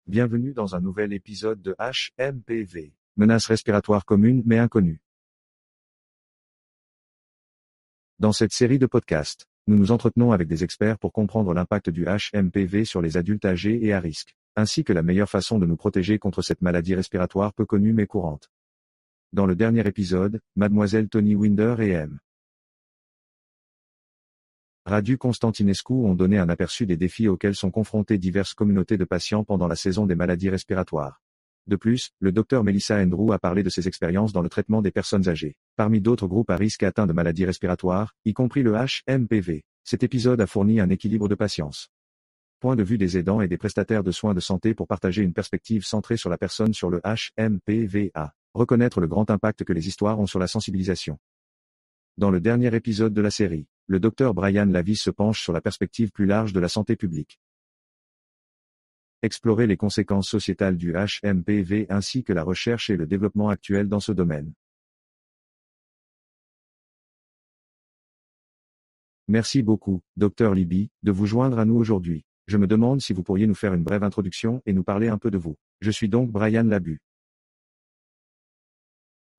Bienvenue dans un nouvel épisode de HMPV, menace respiratoire commune mais inconnue. Dans cette série de podcasts, nous nous entretenons avec des experts pour comprendre l'impact du HMPV sur les adultes âgés et à risque, ainsi que la meilleure façon de nous protéger contre cette maladie respiratoire peu connue mais courante. Dans le dernier épisode, Mademoiselle Toni Winder et M. Radu Constantinescu ont donné un aperçu des défis auxquels sont confrontées diverses communautés de patients pendant la saison des maladies respiratoires. De plus, le Dr Melissa Andrew a parlé de ses expériences dans le traitement des personnes âgées, parmi d'autres groupes à risque atteints de maladies respiratoires, y compris le HMPV. Cet épisode a fourni un équilibre de patience. Point de vue des aidants et des prestataires de soins de santé pour partager une perspective centrée sur la personne sur le HMPVA. Reconnaître le grand impact que les histoires ont sur la sensibilisation. Dans le dernier épisode de la série, le Dr Brian Lavis se penche sur la perspective plus large de la santé publique. Explorer les conséquences sociétales du HMPV ainsi que la recherche et le développement actuel dans ce domaine. Merci beaucoup, Dr Libby, de vous joindre à nous aujourd'hui. Je me demande si vous pourriez nous faire une brève introduction et nous parler un peu de vous. Je suis donc Brian Labu.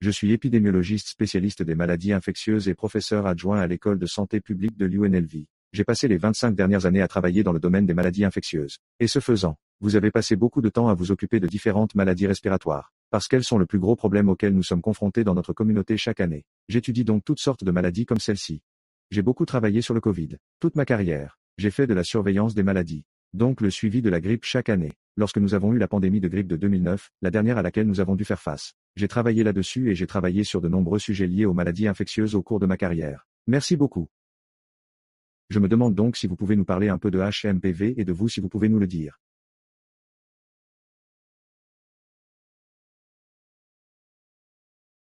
Je suis épidémiologiste spécialiste des maladies infectieuses et professeur adjoint à l'école de santé publique de l'UNLV. J'ai passé les 25 dernières années à travailler dans le domaine des maladies infectieuses. Et ce faisant, vous avez passé beaucoup de temps à vous occuper de différentes maladies respiratoires, parce qu'elles sont le plus gros problème auquel nous sommes confrontés dans notre communauté chaque année. J'étudie donc toutes sortes de maladies comme celle-ci. J'ai beaucoup travaillé sur le Covid. Toute ma carrière, j'ai fait de la surveillance des maladies. Donc le suivi de la grippe chaque année. Lorsque nous avons eu la pandémie de grippe de 2009, la dernière à laquelle nous avons dû faire face. J'ai travaillé là-dessus et j'ai travaillé sur de nombreux sujets liés aux maladies infectieuses au cours de ma carrière. Merci beaucoup. Je me demande donc si vous pouvez nous parler un peu de HMPV et de vous si vous pouvez nous le dire.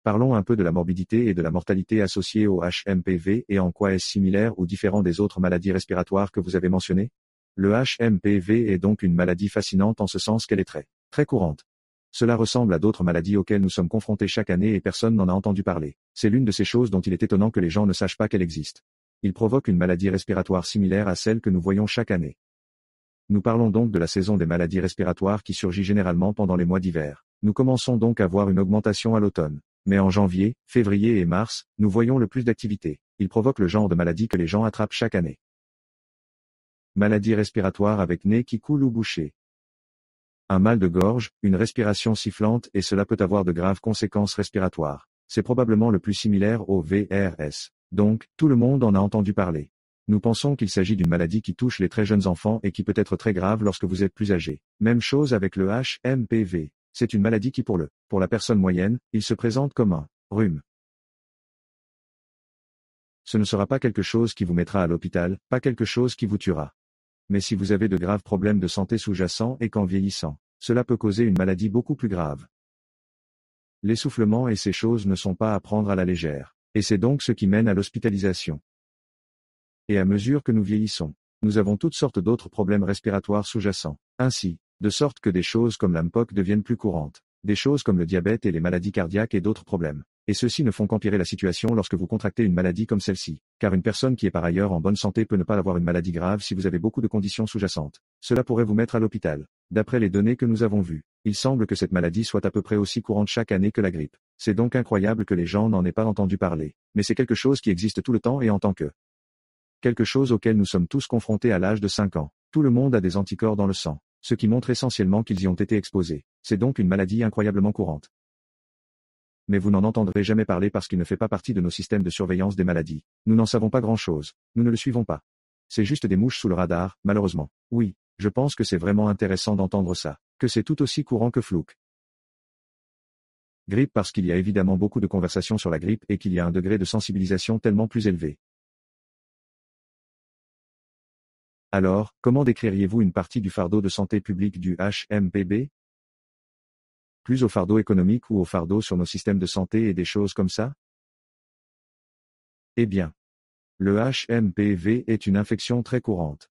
Parlons un peu de la morbidité et de la mortalité associée au HMPV et en quoi est-ce similaire ou différent des autres maladies respiratoires que vous avez mentionnées. Le HMPV est donc une maladie fascinante en ce sens qu'elle est très courante. Cela ressemble à d'autres maladies auxquelles nous sommes confrontés chaque année et personne n'en a entendu parler. C'est l'une de ces choses dont il est étonnant que les gens ne sachent pas qu'elle existe. Il provoque une maladie respiratoire similaire à celle que nous voyons chaque année. Nous parlons donc de la saison des maladies respiratoires qui surgit généralement pendant les mois d'hiver. Nous commençons donc à voir une augmentation à l'automne. Mais en janvier, février et mars, nous voyons le plus d'activité. Il provoque le genre de maladie que les gens attrapent chaque année. Maladie respiratoire avec nez qui coule ou bouché. Un mal de gorge, une respiration sifflante et cela peut avoir de graves conséquences respiratoires. C'est probablement le plus similaire au VRS. Donc, tout le monde en a entendu parler. Nous pensons qu'il s'agit d'une maladie qui touche les très jeunes enfants et qui peut être très grave lorsque vous êtes plus âgé. Même chose avec le HMPV. C'est une maladie qui pour la personne moyenne, il se présente comme un rhume. Ce ne sera pas quelque chose qui vous mettra à l'hôpital, pas quelque chose qui vous tuera. Mais si vous avez de graves problèmes de santé sous-jacents et qu'en vieillissant, cela peut causer une maladie beaucoup plus grave. L'essoufflement et ces choses ne sont pas à prendre à la légère, et c'est donc ce qui mène à l'hospitalisation. Et à mesure que nous vieillissons, nous avons toutes sortes d'autres problèmes respiratoires sous-jacents, ainsi, de sorte que des choses comme l'AMPOC deviennent plus courantes, des choses comme le diabète et les maladies cardiaques et d'autres problèmes. Et ceux-ci ne font qu'empirer la situation lorsque vous contractez une maladie comme celle-ci, car une personne qui est par ailleurs en bonne santé peut ne pas avoir une maladie grave si vous avez beaucoup de conditions sous-jacentes. Cela pourrait vous mettre à l'hôpital. D'après les données que nous avons vues, il semble que cette maladie soit à peu près aussi courante chaque année que la grippe. C'est donc incroyable que les gens n'en aient pas entendu parler, mais c'est quelque chose qui existe tout le temps et en tant que quelque chose auquel nous sommes tous confrontés à l'âge de 5 ans. Tout le monde a des anticorps dans le sang, ce qui montre essentiellement qu'ils y ont été exposés. C'est donc une maladie incroyablement courante. Mais vous n'en entendrez jamais parler parce qu'il ne fait pas partie de nos systèmes de surveillance des maladies. Nous n'en savons pas grand-chose. Nous ne le suivons pas. C'est juste des mouches sous le radar, malheureusement. Oui, je pense que c'est vraiment intéressant d'entendre ça, que c'est tout aussi courant que Fluke. Grippe parce qu'il y a évidemment beaucoup de conversations sur la grippe et qu'il y a un degré de sensibilisation tellement plus élevé. Alors, comment décririez-vous une partie du fardeau de santé publique du HMPV? Plus au fardeau économique ou au fardeau sur nos systèmes de santé et des choses comme ça? Eh bien, le HMPV est une infection très courante.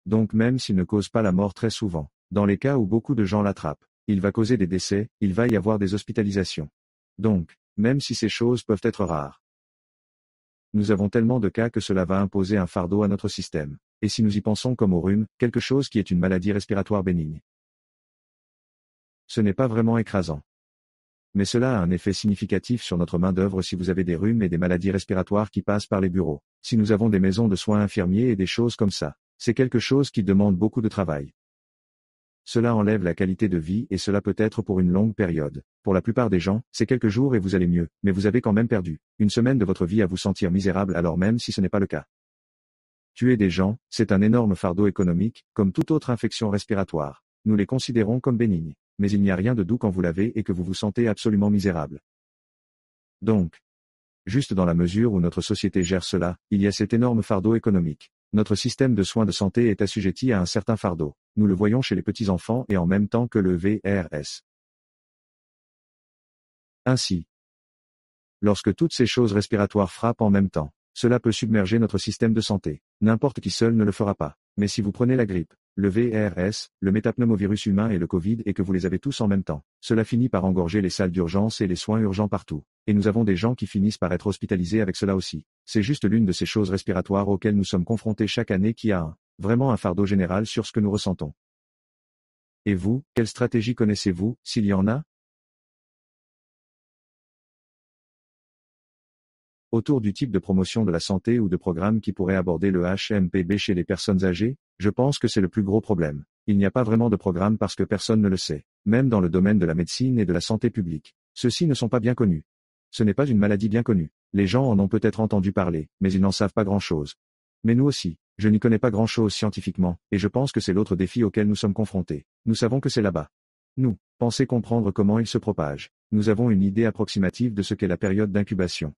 Donc même s'il ne cause pas la mort très souvent, dans les cas où beaucoup de gens l'attrapent, il va causer des décès, il va y avoir des hospitalisations. Donc, même si ces choses peuvent être rares, nous avons tellement de cas que cela va imposer un fardeau à notre système. Et si nous y pensons comme au rhume, quelque chose qui est une maladie respiratoire bénigne. Ce n'est pas vraiment écrasant. Mais cela a un effet significatif sur notre main-d'œuvre si vous avez des rhumes et des maladies respiratoires qui passent par les bureaux. Si nous avons des maisons de soins infirmiers et des choses comme ça, c'est quelque chose qui demande beaucoup de travail. Cela enlève la qualité de vie et cela peut être pour une longue période. Pour la plupart des gens, c'est quelques jours et vous allez mieux, mais vous avez quand même perdu une semaine de votre vie à vous sentir misérable alors même si ce n'est pas le cas. Tuer des gens, c'est un énorme fardeau économique, comme toute autre infection respiratoire. Nous les considérons comme bénignes. Mais il n'y a rien de doux quand vous l'avez et que vous vous sentez absolument misérable. Donc, juste dans la mesure où notre société gère cela, il y a cet énorme fardeau économique. Notre système de soins de santé est assujetti à un certain fardeau. Nous le voyons chez les petits-enfants et en même temps que le VRS. Ainsi, lorsque toutes ces choses respiratoires frappent en même temps, cela peut submerger notre système de santé. N'importe qui seul ne le fera pas. Mais si vous prenez la grippe, le VRS, le métapneumovirus humain et le Covid et que vous les avez tous en même temps, cela finit par engorger les salles d'urgence et les soins urgents partout. Et nous avons des gens qui finissent par être hospitalisés avec cela aussi. C'est juste l'une de ces choses respiratoires auxquelles nous sommes confrontés chaque année qui a vraiment un fardeau général sur ce que nous ressentons. Et vous, quelle stratégie connaissez-vous, s'il y en a? Autour du type de promotion de la santé ou de programme qui pourrait aborder le HMPV chez les personnes âgées, je pense que c'est le plus gros problème. Il n'y a pas vraiment de programme parce que personne ne le sait. Même dans le domaine de la médecine et de la santé publique. Ceux-ci ne sont pas bien connus. Ce n'est pas une maladie bien connue. Les gens en ont peut-être entendu parler, mais ils n'en savent pas grand-chose. Mais nous aussi, je n'y connais pas grand-chose scientifiquement, et je pense que c'est l'autre défi auquel nous sommes confrontés. Nous savons que c'est là-bas. Nous, pensez comprendre comment il se propage. Nous avons une idée approximative de ce qu'est la période d'incubation.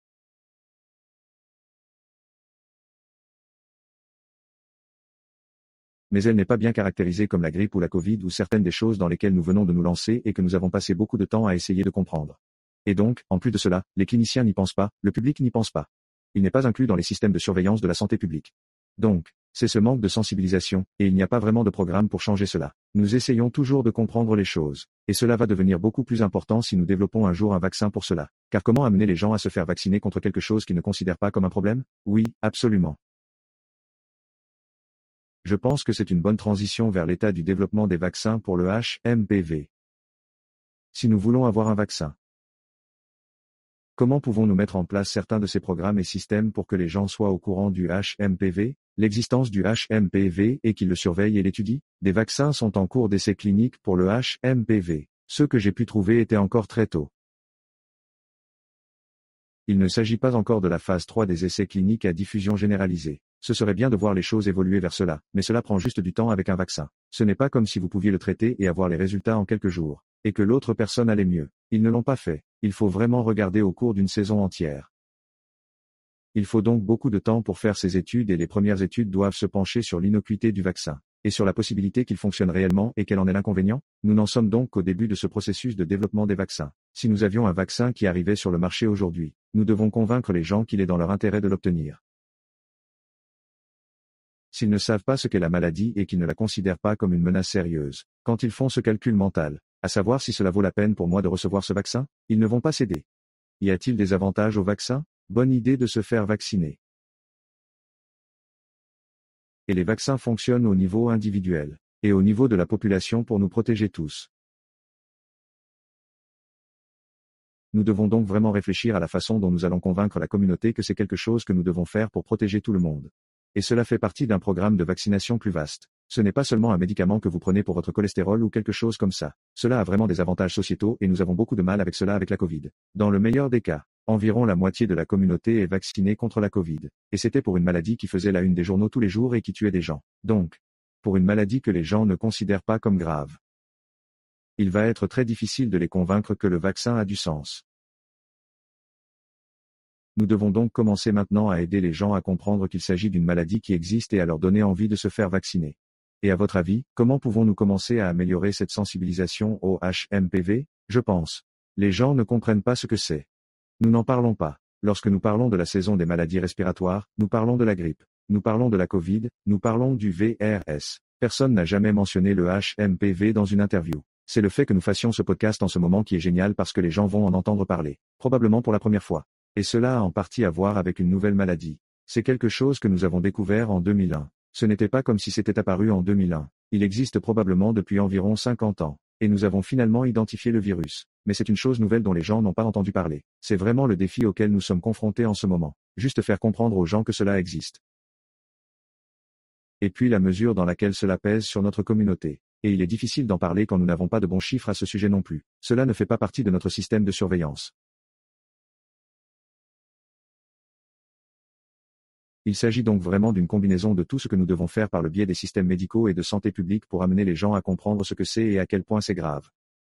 Mais elle n'est pas bien caractérisée comme la grippe ou la Covid ou certaines des choses dans lesquelles nous venons de nous lancer et que nous avons passé beaucoup de temps à essayer de comprendre. Et donc, en plus de cela, les cliniciens n'y pensent pas, le public n'y pense pas. Il n'est pas inclus dans les systèmes de surveillance de la santé publique. Donc, c'est ce manque de sensibilisation, et il n'y a pas vraiment de programme pour changer cela. Nous essayons toujours de comprendre les choses, et cela va devenir beaucoup plus important si nous développons un jour un vaccin pour cela. Car comment amener les gens à se faire vacciner contre quelque chose qu'ils ne considèrent pas comme un problème? Oui, absolument. Je pense que c'est une bonne transition vers l'état du développement des vaccins pour le HMPV. Si nous voulons avoir un vaccin, comment pouvons-nous mettre en place certains de ces programmes et systèmes pour que les gens soient au courant du HMPV, l'existence du HMPV et qu'ils le surveillent et l'étudient? Des vaccins sont en cours d'essais cliniques pour le HMPV. Ceux que j'ai pu trouver étaient encore très tôt. Il ne s'agit pas encore de la phase 3 des essais cliniques à diffusion généralisée. Ce serait bien de voir les choses évoluer vers cela, mais cela prend juste du temps avec un vaccin. Ce n'est pas comme si vous pouviez le traiter et avoir les résultats en quelques jours, et que l'autre personne allait mieux. Ils ne l'ont pas fait. Il faut vraiment regarder au cours d'une saison entière. Il faut donc beaucoup de temps pour faire ces études et les premières études doivent se pencher sur l'innocuité du vaccin, et sur la possibilité qu'il fonctionne réellement et quel en est l'inconvénient. Nous n'en sommes donc qu'au début de ce processus de développement des vaccins. Si nous avions un vaccin qui arrivait sur le marché aujourd'hui, nous devons convaincre les gens qu'il est dans leur intérêt de l'obtenir. S'ils ne savent pas ce qu'est la maladie et qu'ils ne la considèrent pas comme une menace sérieuse, quand ils font ce calcul mental, à savoir si cela vaut la peine pour moi de recevoir ce vaccin, ils ne vont pas céder. Y a-t-il des avantages au vaccin? Bonne idée de se faire vacciner. Et les vaccins fonctionnent au niveau individuel, et au niveau de la population pour nous protéger tous. Nous devons donc vraiment réfléchir à la façon dont nous allons convaincre la communauté que c'est quelque chose que nous devons faire pour protéger tout le monde. Et cela fait partie d'un programme de vaccination plus vaste. Ce n'est pas seulement un médicament que vous prenez pour votre cholestérol ou quelque chose comme ça. Cela a vraiment des avantages sociétaux et nous avons beaucoup de mal avec cela avec la Covid. Dans le meilleur des cas, environ la moitié de la communauté est vaccinée contre la Covid. Et c'était pour une maladie qui faisait la une des journaux tous les jours et qui tuait des gens. Donc, pour une maladie que les gens ne considèrent pas comme grave. Il va être très difficile de les convaincre que le vaccin a du sens. Nous devons donc commencer maintenant à aider les gens à comprendre qu'il s'agit d'une maladie qui existe et à leur donner envie de se faire vacciner. Et à votre avis, comment pouvons-nous commencer à améliorer cette sensibilisation au HMPV? Je pense. Les gens ne comprennent pas ce que c'est. Nous n'en parlons pas. Lorsque nous parlons de la saison des maladies respiratoires, nous parlons de la grippe. Nous parlons de la Covid, nous parlons du VRS. Personne n'a jamais mentionné le HMPV dans une interview. C'est le fait que nous fassions ce podcast en ce moment qui est génial parce que les gens vont en entendre parler. Probablement pour la première fois. Et cela a en partie à voir avec une nouvelle maladie. C'est quelque chose que nous avons découvert en 2001. Ce n'était pas comme si c'était apparu en 2001. Il existe probablement depuis environ 50 ans. Et nous avons finalement identifié le virus. Mais c'est une chose nouvelle dont les gens n'ont pas entendu parler. C'est vraiment le défi auquel nous sommes confrontés en ce moment. Juste faire comprendre aux gens que cela existe. Et puis la mesure dans laquelle cela pèse sur notre communauté. Et il est difficile d'en parler quand nous n'avons pas de bons chiffres à ce sujet non plus. Cela ne fait pas partie de notre système de surveillance. Il s'agit donc vraiment d'une combinaison de tout ce que nous devons faire par le biais des systèmes médicaux et de santé publique pour amener les gens à comprendre ce que c'est et à quel point c'est grave.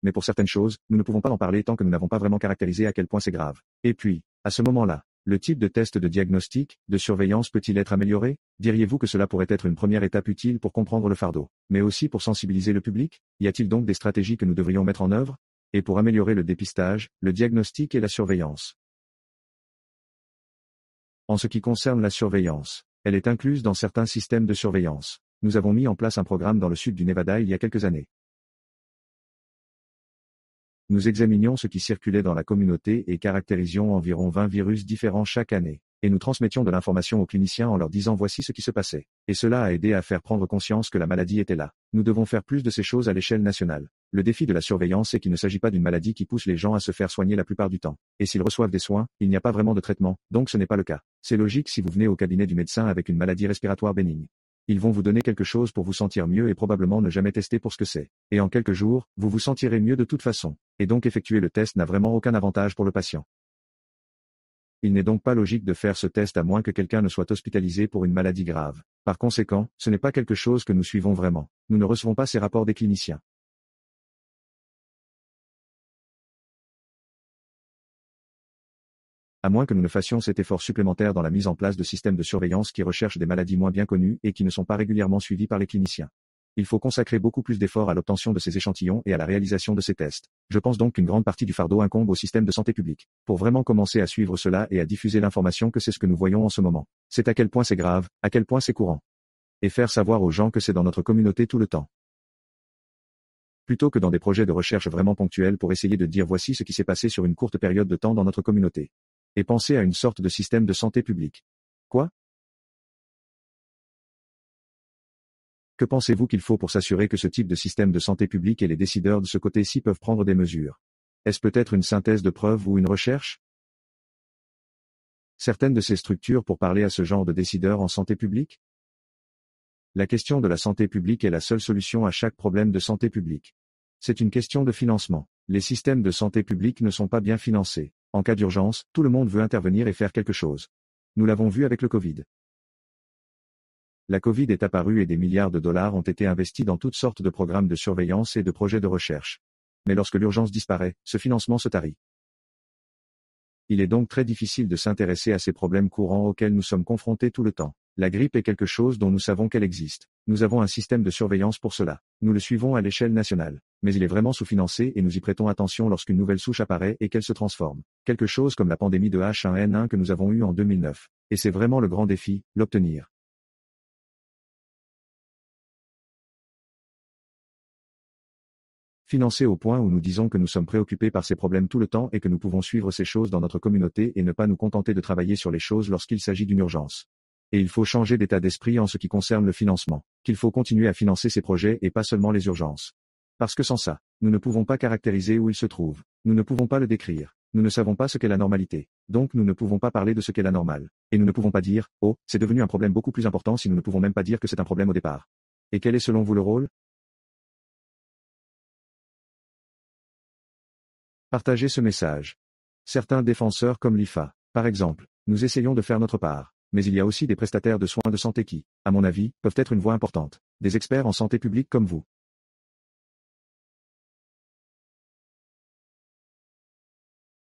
Mais pour certaines choses, nous ne pouvons pas en parler tant que nous n'avons pas vraiment caractérisé à quel point c'est grave. Et puis, à ce moment-là, le type de test de diagnostic, de surveillance peut-il être amélioré? Diriez-vous que cela pourrait être une première étape utile pour comprendre le fardeau, mais aussi pour sensibiliser le public? Y a-t-il donc des stratégies que nous devrions mettre en œuvre? Et pour améliorer le dépistage, le diagnostic et la surveillance. En ce qui concerne la surveillance, elle est incluse dans certains systèmes de surveillance. Nous avons mis en place un programme dans le sud du Nevada il y a quelques années. Nous examinions ce qui circulait dans la communauté et caractérisions environ 20 virus différents chaque année. Et nous transmettions de l'information aux cliniciens en leur disant voici ce qui se passait. Et cela a aidé à faire prendre conscience que la maladie était là. Nous devons faire plus de ces choses à l'échelle nationale. Le défi de la surveillance est qu'il ne s'agit pas d'une maladie qui pousse les gens à se faire soigner la plupart du temps. Et s'ils reçoivent des soins, il n'y a pas vraiment de traitement, donc ce n'est pas le cas. C'est logique si vous venez au cabinet du médecin avec une maladie respiratoire bénigne. Ils vont vous donner quelque chose pour vous sentir mieux et probablement ne jamais tester pour ce que c'est. Et en quelques jours, vous vous sentirez mieux de toute façon. Et donc effectuer le test n'a vraiment aucun avantage pour le patient. Il n'est donc pas logique de faire ce test à moins que quelqu'un ne soit hospitalisé pour une maladie grave. Par conséquent, ce n'est pas quelque chose que nous suivons vraiment. Nous ne recevons pas ces rapports des cliniciens. À moins que nous ne fassions cet effort supplémentaire dans la mise en place de systèmes de surveillance qui recherchent des maladies moins bien connues et qui ne sont pas régulièrement suivies par les cliniciens. Il faut consacrer beaucoup plus d'efforts à l'obtention de ces échantillons et à la réalisation de ces tests. Je pense donc qu'une grande partie du fardeau incombe au système de santé publique. Pour vraiment commencer à suivre cela et à diffuser l'information que c'est ce que nous voyons en ce moment. C'est à quel point c'est grave, à quel point c'est courant. Et faire savoir aux gens que c'est dans notre communauté tout le temps. Plutôt que dans des projets de recherche vraiment ponctuels pour essayer de dire voici ce qui s'est passé sur une courte période de temps dans notre communauté. Et penser à une sorte de système de santé publique. Quoi? Que pensez-vous qu'il faut pour s'assurer que ce type de système de santé publique et les décideurs de ce côté-ci peuvent prendre des mesures? Est-ce peut-être une synthèse de preuves ou une recherche? Certaines de ces structures pour parler à ce genre de décideurs en santé publique? La question de la santé publique est la seule solution à chaque problème de santé publique. C'est une question de financement. Les systèmes de santé publique ne sont pas bien financés. En cas d'urgence, tout le monde veut intervenir et faire quelque chose. Nous l'avons vu avec le Covid. La Covid est apparue et des milliards de dollars ont été investis dans toutes sortes de programmes de surveillance et de projets de recherche. Mais lorsque l'urgence disparaît, ce financement se tarit. Il est donc très difficile de s'intéresser à ces problèmes courants auxquels nous sommes confrontés tout le temps. La grippe est quelque chose dont nous savons qu'elle existe. Nous avons un système de surveillance pour cela. Nous le suivons à l'échelle nationale. Mais il est vraiment sous-financé et nous y prêtons attention lorsqu'une nouvelle souche apparaît et qu'elle se transforme. Quelque chose comme la pandémie de H1N1 que nous avons eue en 2009. Et c'est vraiment le grand défi, l'obtenir. Financé au point où nous disons que nous sommes préoccupés par ces problèmes tout le temps et que nous pouvons suivre ces choses dans notre communauté et ne pas nous contenter de travailler sur les choses lorsqu'il s'agit d'une urgence. Et il faut changer d'état d'esprit en ce qui concerne le financement, qu'il faut continuer à financer ces projets et pas seulement les urgences. Parce que sans ça, nous ne pouvons pas caractériser où il se trouve, nous ne pouvons pas le décrire, nous ne savons pas ce qu'est la normalité, donc nous ne pouvons pas parler de ce qu'est la normale. Et nous ne pouvons pas dire, oh, c'est devenu un problème beaucoup plus important si nous ne pouvons même pas dire que c'est un problème au départ. Et quel est selon vous le rôle? Partagez ce message. Certains défenseurs comme l'IFA, par exemple, nous essayons de faire notre part, mais il y a aussi des prestataires de soins de santé qui, à mon avis, peuvent être une voix importante, des experts en santé publique comme vous.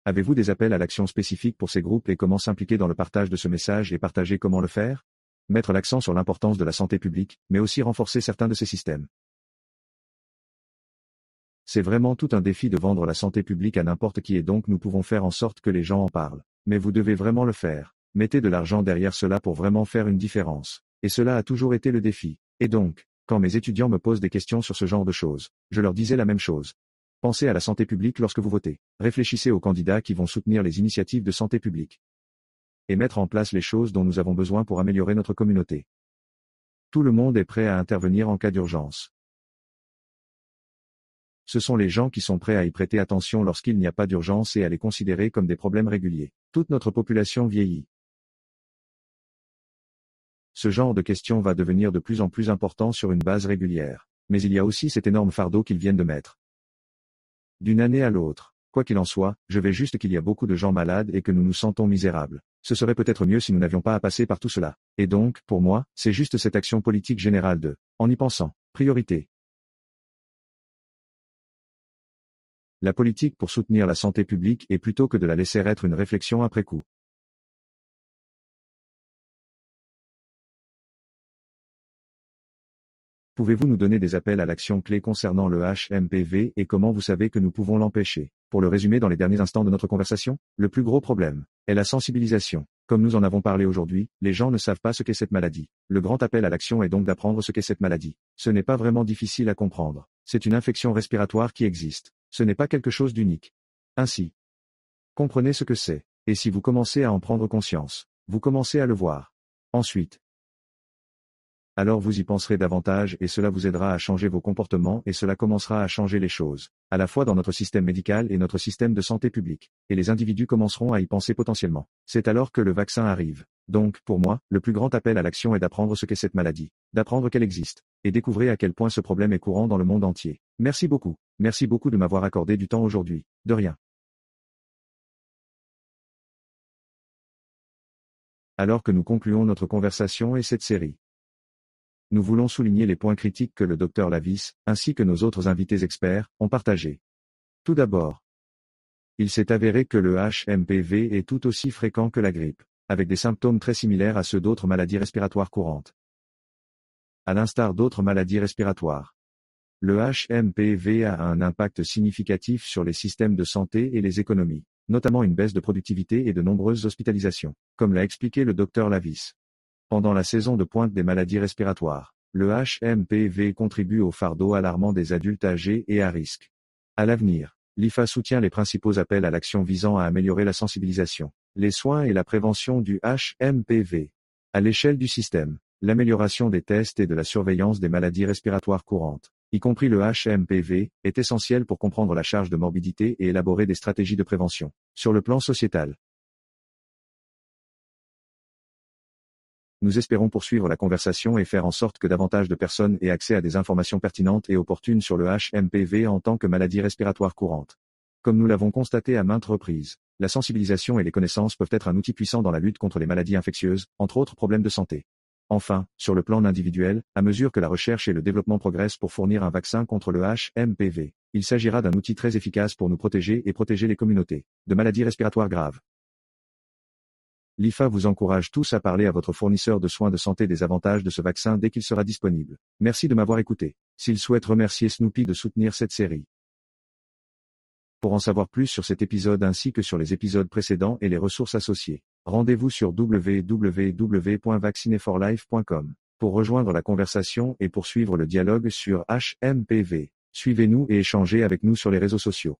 Avez-vous des appels à l'action spécifiques pour ces groupes et comment s'impliquer dans le partage de ce message et partager comment le faire? Mettre l'accent sur l'importance de la santé publique, mais aussi renforcer certains de ces systèmes. C'est vraiment tout un défi de vendre la santé publique à n'importe qui et donc nous pouvons faire en sorte que les gens en parlent. Mais vous devez vraiment le faire. Mettez de l'argent derrière cela pour vraiment faire une différence. Et cela a toujours été le défi. Et donc, quand mes étudiants me posent des questions sur ce genre de choses, je leur disais la même chose. Pensez à la santé publique lorsque vous votez. Réfléchissez aux candidats qui vont soutenir les initiatives de santé publique. Et mettre en place les choses dont nous avons besoin pour améliorer notre communauté. Tout le monde est prêt à intervenir en cas d'urgence. Ce sont les gens qui sont prêts à y prêter attention lorsqu'il n'y a pas d'urgence et à les considérer comme des problèmes réguliers. Toute notre population vieillit. Ce genre de questions va devenir de plus en plus important sur une base régulière. Mais il y a aussi cet énorme fardeau qu'ils viennent de mettre. D'une année à l'autre. Quoi qu'il en soit, je vais juste qu'il y a beaucoup de gens malades et que nous nous sentons misérables. Ce serait peut-être mieux si nous n'avions pas à passer par tout cela. Et donc, pour moi, c'est juste cette action politique générale de, en y pensant, priorité. La politique pour soutenir la santé publique est plutôt que de la laisser être une réflexion après coup. Pouvez-vous nous donner des appels à l'action clés concernant le HMPV et comment vous savez que nous pouvons l'empêcher? Pour le résumer dans les derniers instants de notre conversation, le plus gros problème est la sensibilisation. Comme nous en avons parlé aujourd'hui, les gens ne savent pas ce qu'est cette maladie. Le grand appel à l'action est donc d'apprendre ce qu'est cette maladie. Ce n'est pas vraiment difficile à comprendre. C'est une infection respiratoire qui existe. Ce n'est pas quelque chose d'unique. Ainsi, comprenez ce que c'est. Et si vous commencez à en prendre conscience, vous commencez à le voir. Ensuite, alors vous y penserez davantage et cela vous aidera à changer vos comportements et cela commencera à changer les choses, à la fois dans notre système médical et notre système de santé publique. Et les individus commenceront à y penser potentiellement. C'est alors que le vaccin arrive. Donc, pour moi, le plus grand appel à l'action est d'apprendre ce qu'est cette maladie, d'apprendre qu'elle existe, et découvrir à quel point ce problème est courant dans le monde entier. Merci beaucoup de m'avoir accordé du temps aujourd'hui. De rien. Alors que nous concluons notre conversation et cette série, nous voulons souligner les points critiques que le Dr Lavis, ainsi que nos autres invités experts, ont partagés. Tout d'abord, il s'est avéré que le HMPV est tout aussi fréquent que la grippe, avec des symptômes très similaires à ceux d'autres maladies respiratoires courantes. À l'instar d'autres maladies respiratoires, le HMPV a un impact significatif sur les systèmes de santé et les économies, notamment une baisse de productivité et de nombreuses hospitalisations, comme l'a expliqué le Dr Lavis. Pendant la saison de pointe des maladies respiratoires, le HMPV contribue au fardeau alarmant des adultes âgés et à risque. À l'avenir, l'IFA soutient les principaux appels à l'action visant à améliorer la sensibilisation, les soins et la prévention du HMPV. À l'échelle du système, l'amélioration des tests et de la surveillance des maladies respiratoires courantes, y compris le HMPV, est essentielle pour comprendre la charge de morbidité et élaborer des stratégies de prévention. Sur le plan sociétal, nous espérons poursuivre la conversation et faire en sorte que davantage de personnes aient accès à des informations pertinentes et opportunes sur le HMPV en tant que maladie respiratoire courante. Comme nous l'avons constaté à maintes reprises, la sensibilisation et les connaissances peuvent être un outil puissant dans la lutte contre les maladies infectieuses, entre autres problèmes de santé. Enfin, sur le plan individuel, à mesure que la recherche et le développement progressent pour fournir un vaccin contre le HMPV, il s'agira d'un outil très efficace pour nous protéger et protéger les communautés de maladies respiratoires graves. L'IFA vous encourage tous à parler à votre fournisseur de soins de santé des avantages de ce vaccin dès qu'il sera disponible. Merci de m'avoir écouté. S'il souhaite remercier Snoopy de soutenir cette série. Pour en savoir plus sur cet épisode ainsi que sur les épisodes précédents et les ressources associées, rendez-vous sur www.vaccineforlife.com. Pour rejoindre la conversation et poursuivre le dialogue sur HMPV, suivez-nous et échangez avec nous sur les réseaux sociaux.